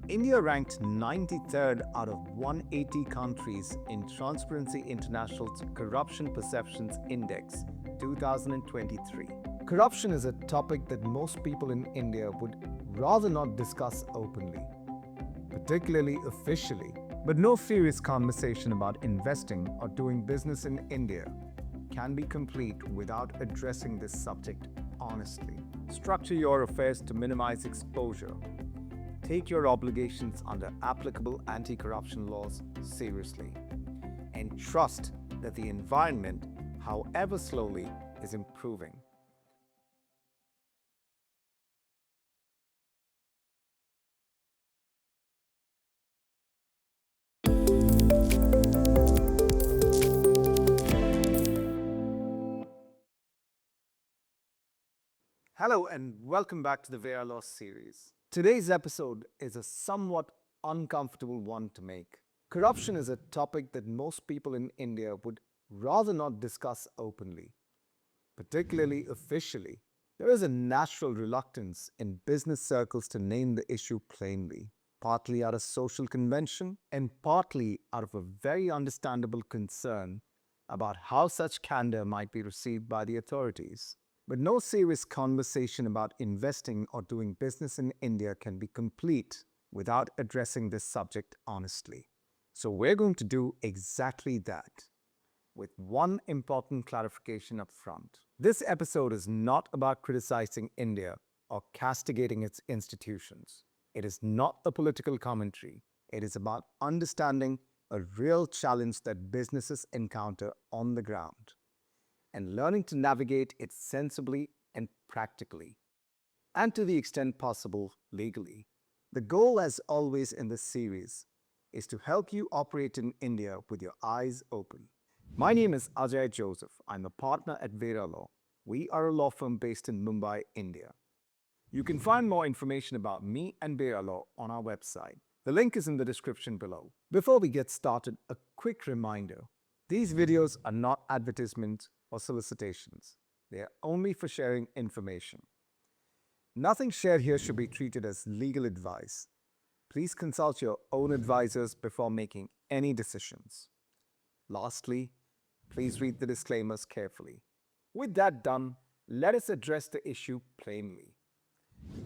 India ranked 93rd out of 180 countries in Transparency International's Corruption Perceptions Index 2023. Corruption is a topic that most people in India would rather not discuss openly, particularly officially. But no serious conversation about investing or doing business in India can be complete without addressing this subject honestly. Structure your affairs to minimize exposure. Take your obligations under applicable anti-corruption laws seriously, and trust that the environment, however slowly, is improving. Hello and welcome back to the Veyrah Law Series. Today's episode is a somewhat uncomfortable one to make. Corruption is a topic that most people in India would rather not discuss openly, particularly officially. There is a natural reluctance in business circles to name the issue plainly, partly out of social convention and partly out of a very understandable concern about how such candor might be received by the authorities. But no serious conversation about investing or doing business in India can be complete without addressing this subject honestly. So we're going to do exactly that, with one important clarification up front. This episode is not about criticizing India or castigating its institutions. It is not a political commentary. It is about understanding a real challenge that businesses encounter on the ground and learning to navigate it sensibly and practically, and to the extent possible, legally. The goal, as always in this series, is to help you operate in India with your eyes open. My name is Ajay Joseph. I'm a partner at Veyrah Law. We are a law firm based in Mumbai, India. You can find more information about me and Veyrah Law on our website. The link is in the description below. Before we get started, a quick reminder. These videos are not advertisements or solicitations. They are only for sharing information. Nothing shared here should be treated as legal advice. Please consult your own advisors before making any decisions. Lastly, please read the disclaimers carefully. With that done, let us address the issue plainly.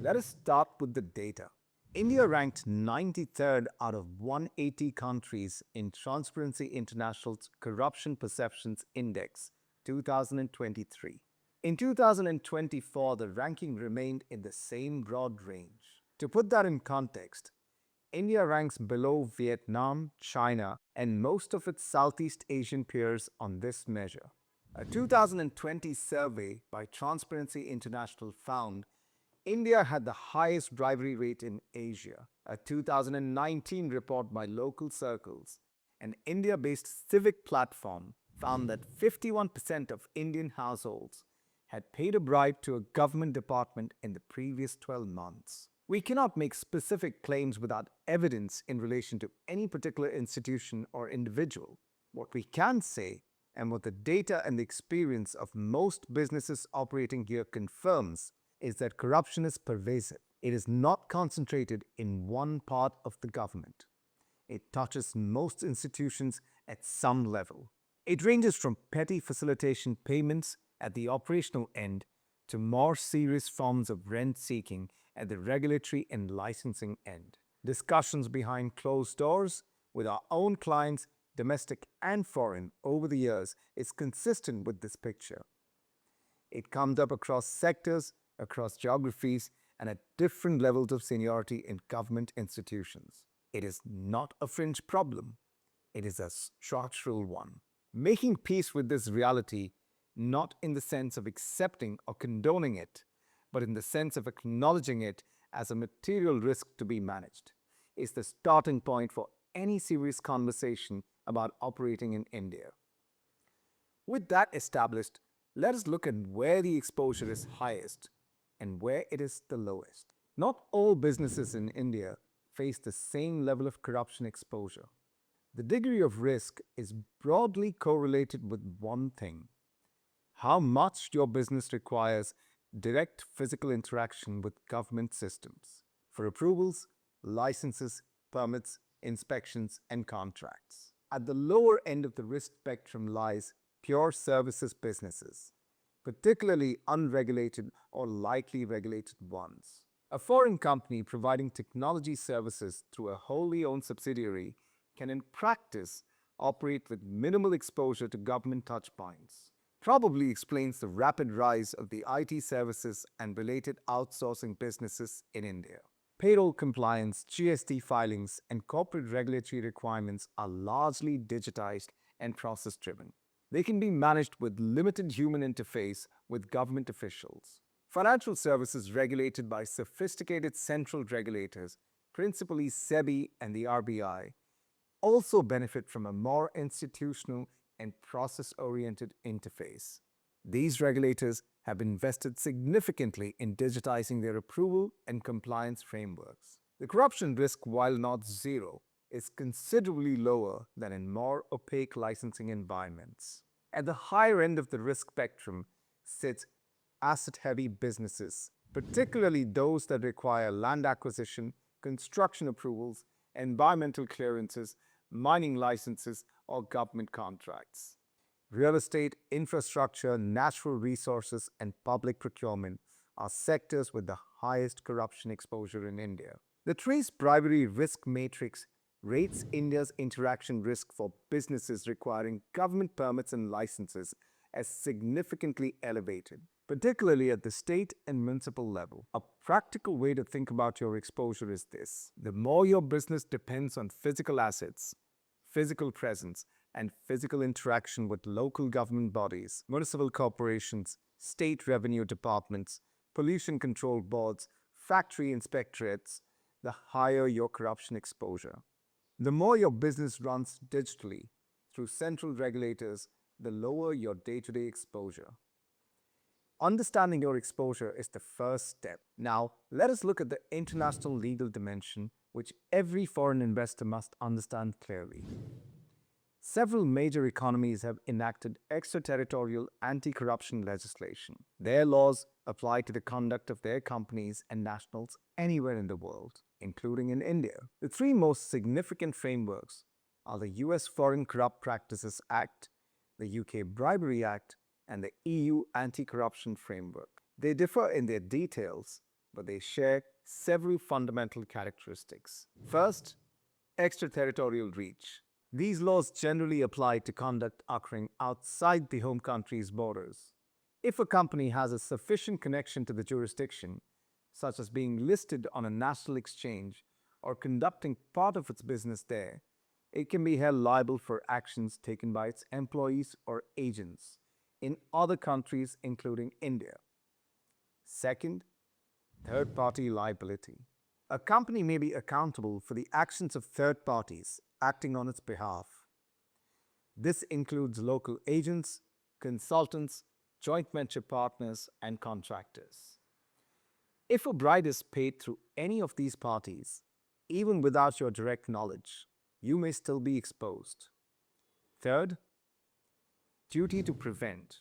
Let us start with the data. India ranked 93rd out of 180 countries in Transparency International's Corruption Perceptions Index 2023. In 2024, the ranking remained in the same broad range. To put that in context, India ranks below Vietnam, China, and most of its Southeast Asian peers on this measure. A 2020 survey by Transparency International found India had the highest bribery rate in Asia. A 2019 report by Local Circles, an India-based civic platform, found that 51% of Indian households had paid a bribe to a government department in the previous 12 months. We cannot make specific claims without evidence in relation to any particular institution or individual. What we can say, and what the data and the experience of most businesses operating here confirms, is that corruption is pervasive. It is not concentrated in one part of the government. It touches most institutions at some level. It ranges from petty facilitation payments at the operational end to more serious forms of rent-seeking at the regulatory and licensing end. Discussions behind closed doors with our own clients, domestic and foreign, over the years is consistent with this picture. It comes up across sectors, across geographies, and at different levels of seniority in government institutions. It is not a fringe problem. It is a structural one. Making peace with this reality, not in the sense of accepting or condoning it, but in the sense of acknowledging it as a material risk to be managed, is the starting point for any serious conversation about operating in India. With that established, let us look at where the exposure is highest and where it is the lowest. Not all businesses in India face the same level of corruption exposure. The degree of risk is broadly correlated with one thing: how much your business requires direct physical interaction with government systems. For approvals, licenses, permits, inspections, and contracts. At the lower end of the risk spectrum lies pure services businesses, particularly unregulated or lightly regulated ones. A foreign company providing technology services through a wholly owned subsidiary can, in practice, operate with minimal exposure to government touchpoints. Probably explains the rapid rise of the IT services and related outsourcing businesses in India. Payroll compliance, GST filings, and corporate regulatory requirements are largely digitized and process-driven. They can be managed with limited human interface with government officials. Financial services regulated by sophisticated central regulators, principally SEBI and the RBI, also benefit from a more institutional and process-oriented interface. These regulators have invested significantly in digitizing their approval and compliance frameworks. The corruption risk, while not zero, is considerably lower than in more opaque licensing environments. At the higher end of the risk spectrum sits asset-heavy businesses, particularly those that require land acquisition, construction approvals, environmental clearances, mining licenses, or government contracts. Real estate, infrastructure, natural resources, and public procurement are sectors with the highest corruption exposure in India. The Trace Bribery Risk Matrix rates India's interaction risk for businesses requiring government permits and licenses as significantly elevated, particularly at the state and municipal level. A practical way to think about your exposure is this: the more your business depends on physical assets, physical presence, and physical interaction with local government bodies, municipal corporations, state revenue departments, pollution control boards, factory inspectorates, the higher your corruption exposure. The more your business runs digitally through central regulators, the lower your day-to-day exposure. Understanding your exposure is the first step. Now, let us look at the international legal dimension, which every foreign investor must understand clearly. Several major economies have enacted extraterritorial anti-corruption legislation. Their laws apply to the conduct of their companies and nationals anywhere in the world, including in India. The three most significant frameworks are the US Foreign Corrupt Practices Act, the UK Bribery Act, and the EU Anti-Corruption Framework. They differ in their details, but they share several fundamental characteristics. First, extraterritorial reach. These laws generally apply to conduct occurring outside the home country's borders. If a company has a sufficient connection to the jurisdiction, such as being listed on a national exchange or conducting part of its business there, it can be held liable for actions taken by its employees or agents in other countries, including India. Second, third-party liability. A company may be accountable for the actions of third parties acting on its behalf. This includes local agents, consultants, joint venture partners, and contractors. If a bribe is paid through any of these parties, even without your direct knowledge, you may still be exposed. Third, duty to prevent.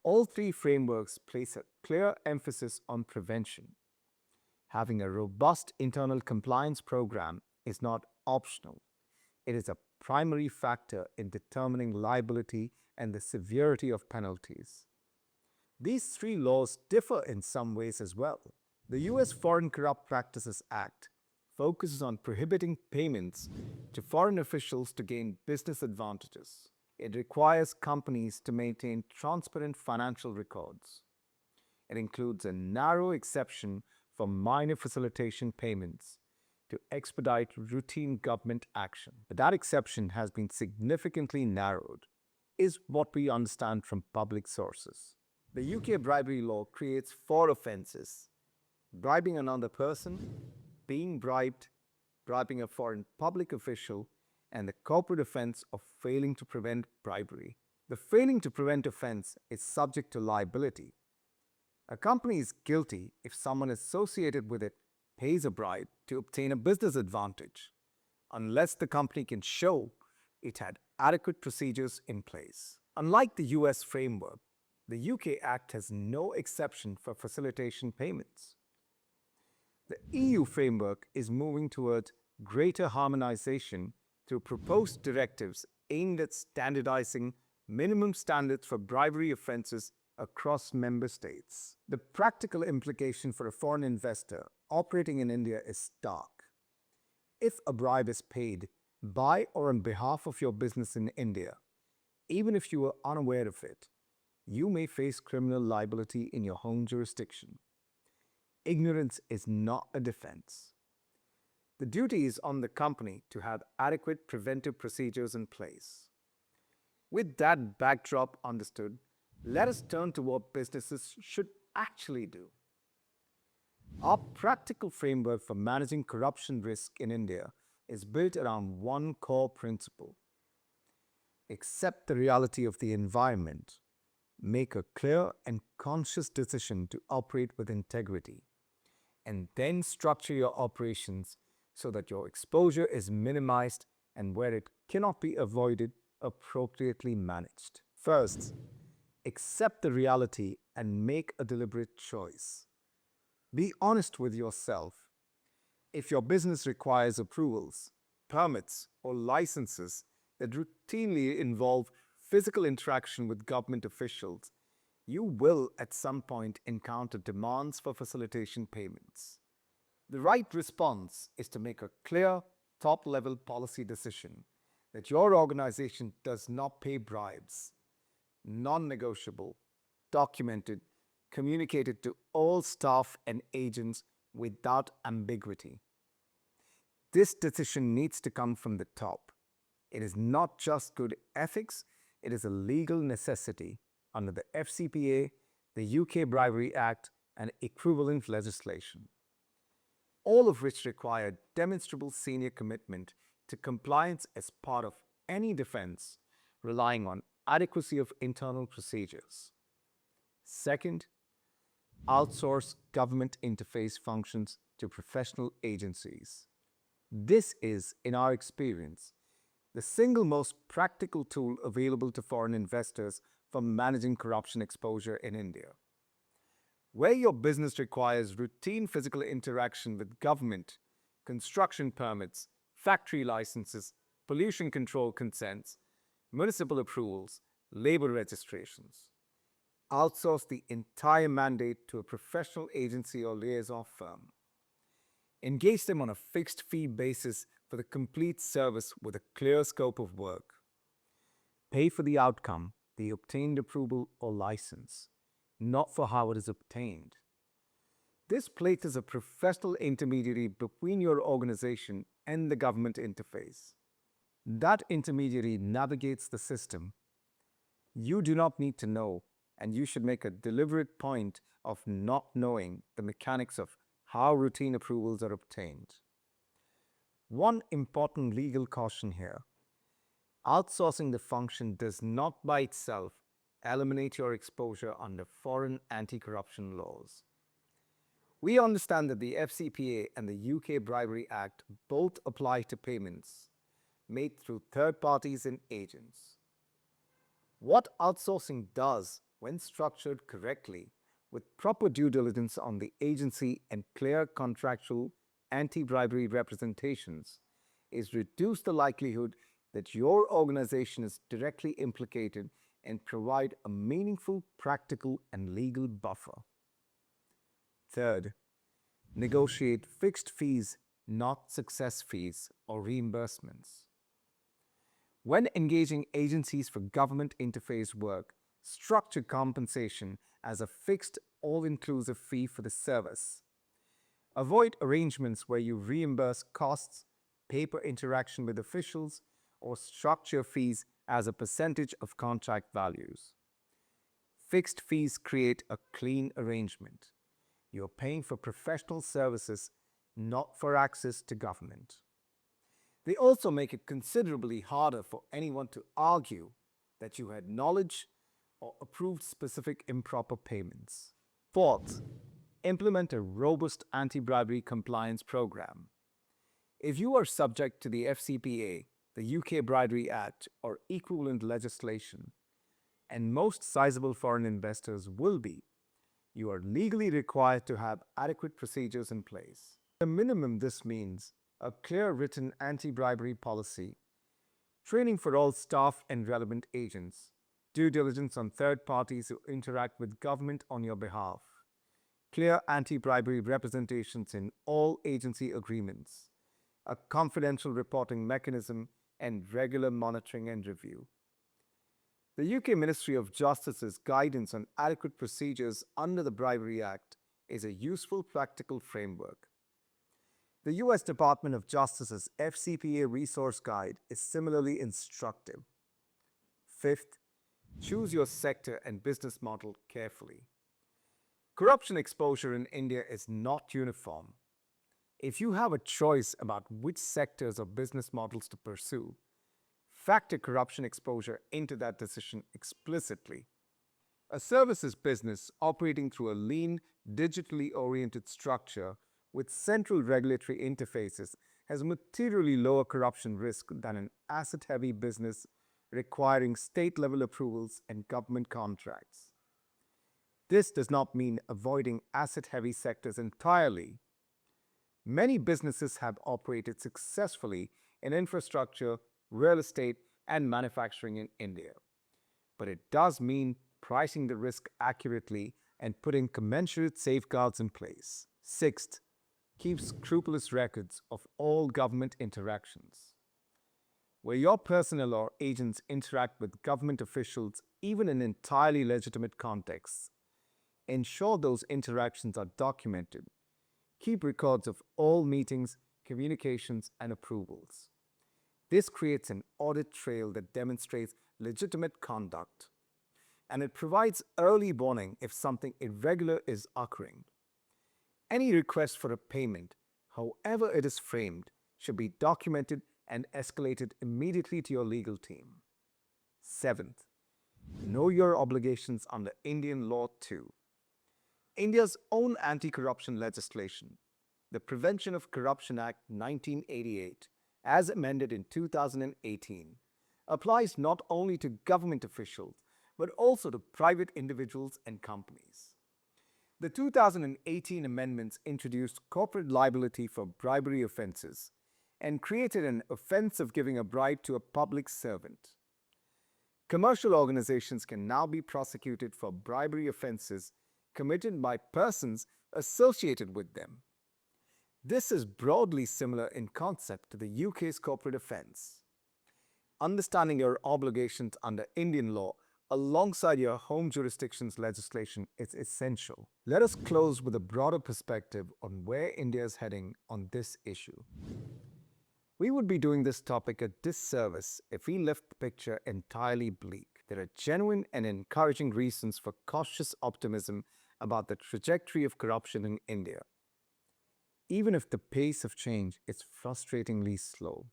All three frameworks place a clear emphasis on prevention. Having a robust internal compliance program is not optional. It is a primary factor in determining liability and the severity of penalties. These three laws differ in some ways as well. The US Foreign Corrupt Practices Act focuses on prohibiting payments to foreign officials to gain business advantages. It requires companies to maintain transparent financial records. It includes a narrow exception for minor facilitation payments to expedite routine government action. But that exception has been significantly narrowed, is what we understand from public sources. The UK bribery law creates 4 offenses: bribing another person, being bribed, bribing a foreign public official, and the corporate offense of failing to prevent bribery. The failing to prevent offense is subject to liability. A company is guilty if someone associated with it pays a bribe to obtain a business advantage, unless the company can show it had adequate procedures in place. Unlike the US framework, the UK Act has no exception for facilitation payments. The EU framework is moving toward greater harmonization through proposed directives aimed at standardizing minimum standards for bribery offenses across member states. The practical implication for a foreign investor operating in India is stark. If a bribe is paid by or on behalf of your business in India, even if you are unaware of it, you may face criminal liability in your home jurisdiction. Ignorance is not a defense. The duty is on the company to have adequate preventive procedures in place. With that backdrop understood, let us turn to what businesses should actually do. Our practical framework for managing corruption risk in India is built around one core principle: accept the reality of the environment, make a clear and conscious decision to operate with integrity, and then structure your operations so that your exposure is minimized and where it cannot be avoided, appropriately managed. First, accept the reality and make a deliberate choice. Be honest with yourself. If your business requires approvals, permits, or licenses that routinely involve physical interaction with government officials, you will at some point encounter demands for facilitation payments. The right response is to make a clear, top-level policy decision that your organization does not pay bribes, non-negotiable, documented, communicated to all staff and agents without ambiguity. This decision needs to come from the top. It is not just good ethics, it is a legal necessity under the FCPA, the UK Bribery Act, and equivalent legislation, all of which require demonstrable senior commitment to compliance as part of any defense, relying on adequacy of internal procedures. Second, outsource government interface functions to professional agencies. This is, in our experience, the single most practical tool available to foreign investors for managing corruption exposure in India. Where your business requires routine physical interaction with government, construction permits, factory licenses, pollution control consents, municipal approvals, labor registrations, outsource the entire mandate to a professional agency or liaison firm. Engage them on a fixed fee basis for the complete service with a clear scope of work. Pay for the outcome, the obtained approval or license, not for how it is obtained. This places a professional intermediary between your organization and the government interface. That intermediary navigates the system. You do not need to know, and you should make a deliberate point of not knowing the mechanics of how routine approvals are obtained. One important legal caution here: outsourcing the function does not by itself eliminate your exposure under foreign anti-corruption laws. We understand that the FCPA and the UK Bribery Act both apply to payments made through third parties and agents. What outsourcing does, when structured correctly, with proper due diligence on the agency and clear contractual anti-bribery representations, is reduce the likelihood that your organization is directly implicated and provide a meaningful, practical, and legal buffer. Third, negotiate fixed fees, not success fees or reimbursements. When engaging agencies for government interface work, structure compensation as a fixed, all-inclusive fee for the service. Avoid arrangements where you reimburse costs, paper interaction with officials, or structure fees as a percentage of contract values. Fixed fees create a clean arrangement. You're paying for professional services, not for access to government. They also make it considerably harder for anyone to argue that you had knowledge or approved specific improper payments. Fourth, implement a robust anti-bribery compliance program. If you are subject to the FCPA, the UK Bribery Act, or equivalent legislation, and most sizable foreign investors will be, you are legally required to have adequate procedures in place. The minimum, this means a clear written anti-bribery policy, training for all staff and relevant agents, due diligence on third parties who interact with government on your behalf, clear anti-bribery representations in all agency agreements, a confidential reporting mechanism, and regular monitoring and review. The UK Ministry of Justice's guidance on adequate procedures under the Bribery Act is a useful practical framework. The US Department of Justice's FCPA resource guide is similarly instructive. Fifth, choose your sector and business model carefully. Corruption exposure in India is not uniform. If you have a choice about which sectors or business models to pursue, factor corruption exposure into that decision explicitly. A services business operating through a lean, digitally oriented structure with central regulatory interfaces has materially lower corruption risk than an asset-heavy business requiring state-level approvals and government contracts. This does not mean avoiding asset-heavy sectors entirely. Many businesses have operated successfully in infrastructure, real estate, and manufacturing in India. But it does mean pricing the risk accurately and putting commensurate safeguards in place. Sixth, keep scrupulous records of all government interactions. Where your personnel or agents interact with government officials, even in entirely legitimate contexts, ensure those interactions are documented. Keep records of all meetings, communications, and approvals. This creates an audit trail that demonstrates legitimate conduct, and it provides early warning if something irregular is occurring. Any request for a payment, however it is framed, should be documented and escalated immediately to your legal team. Seventh, know your obligations under Indian law too. India's own anti-corruption legislation, the Prevention of Corruption Act 1988, as amended in 2018, applies not only to government officials but also to private individuals and companies. The 2018 amendments introduced corporate liability for bribery offenses and created an offense of giving a bribe to a public servant. Commercial organizations can now be prosecuted for bribery offenses committed by persons associated with them. This is broadly similar in concept to the UK's corporate offence. Understanding your obligations under Indian law alongside your home jurisdiction's legislation is essential. Let us close with a broader perspective on where India is heading on this issue. We would be doing this topic a disservice if we left the picture entirely bleak. There are genuine and encouraging reasons for cautious optimism about the trajectory of corruption in India, even if the pace of change is frustratingly slow.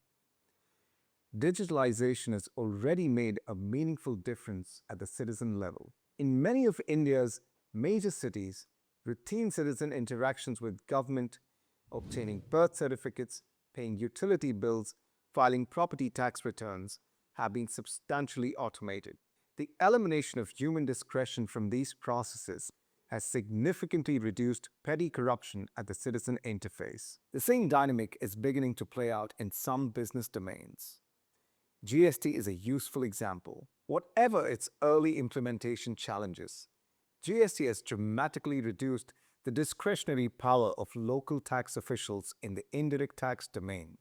Digitalization has already made a meaningful difference at the citizen level. In many of India's major cities, routine citizen interactions with government, obtaining birth certificates, paying utility bills, filing property tax returns, have been substantially automated. The elimination of human discretion from these processes has significantly reduced petty corruption at the citizen interface. The same dynamic is beginning to play out in some business domains. GST is a useful example. Whatever its early implementation challenges, GST has dramatically reduced the discretionary power of local tax officials in the indirect tax domain,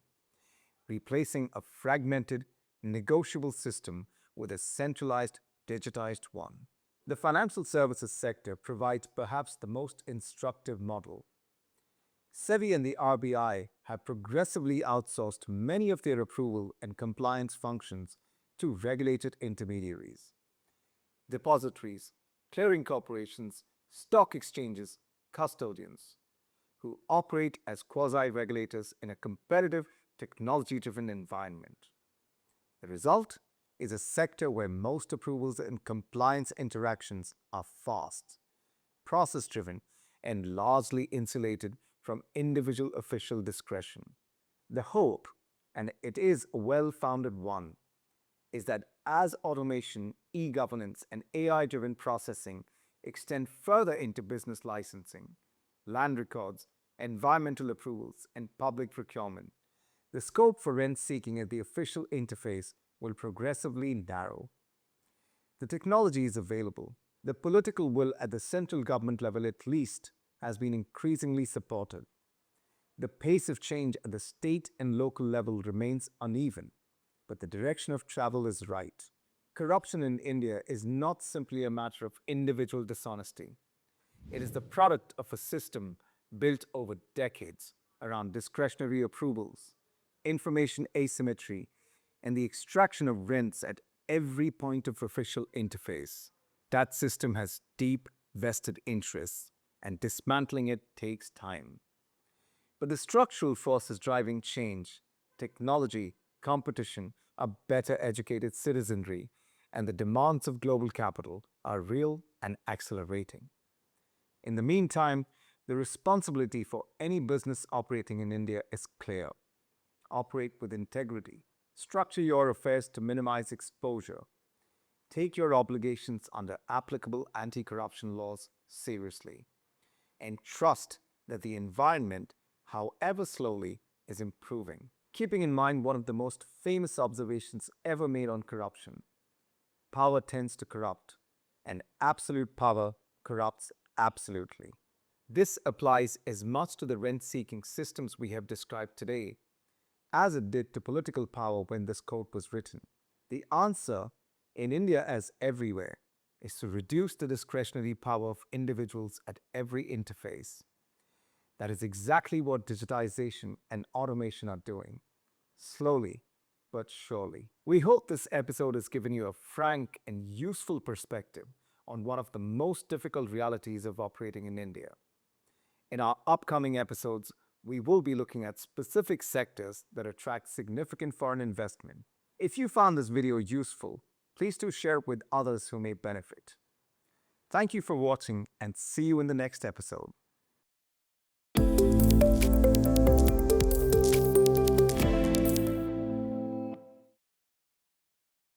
replacing a fragmented, negotiable system with a centralized, digitized one. The financial services sector provides perhaps the most instructive model. SEBI and the RBI have progressively outsourced many of their approval and compliance functions to regulated intermediaries. Depositories, clearing corporations, stock exchanges, custodians, who operate as quasi-regulators in a competitive, technology-driven environment. The result is a sector where most approvals and compliance interactions are fast, process-driven, and largely insulated from individual official discretion. The hope, and it is a well-founded one, is that as automation, e-governance, and AI-driven processing extend further into business licensing, land records, environmental approvals, and public procurement, the scope for rent seeking at the official interface will progressively narrow. The technology is available. The political will at the central government level, at least, has been increasingly supported. The pace of change at the state and local level remains uneven, but the direction of travel is right. Corruption in India is not simply a matter of individual dishonesty. It is the product of a system built over decades around discretionary approvals, information asymmetry, and the extraction of rents at every point of official interface. That system has deep vested interests, and dismantling it takes time. But the structural forces driving change, technology, competition, a better educated citizenry, and the demands of global capital are real and accelerating. In the meantime, the responsibility for any business operating in India is clear. Operate with integrity. Structure your affairs to minimize exposure. Take your obligations under applicable anti-corruption laws seriously. And trust that the environment, however slowly, is improving. Keeping in mind one of the most famous observations ever made on corruption: power tends to corrupt, and absolute power corrupts absolutely. This applies as much to the rent-seeking systems we have described today as it did to political power when this code was written. The answer, in India as everywhere, is to reduce the discretionary power of individuals at every interface. That is exactly what digitization and automation are doing, slowly but surely. We hope this episode has given you a frank and useful perspective on one of the most difficult realities of operating in India. In our upcoming episodes, we will be looking at specific sectors that attract significant foreign investment. If you found this video useful, please do share it with others who may benefit. Thank you for watching, and see you in the next episode.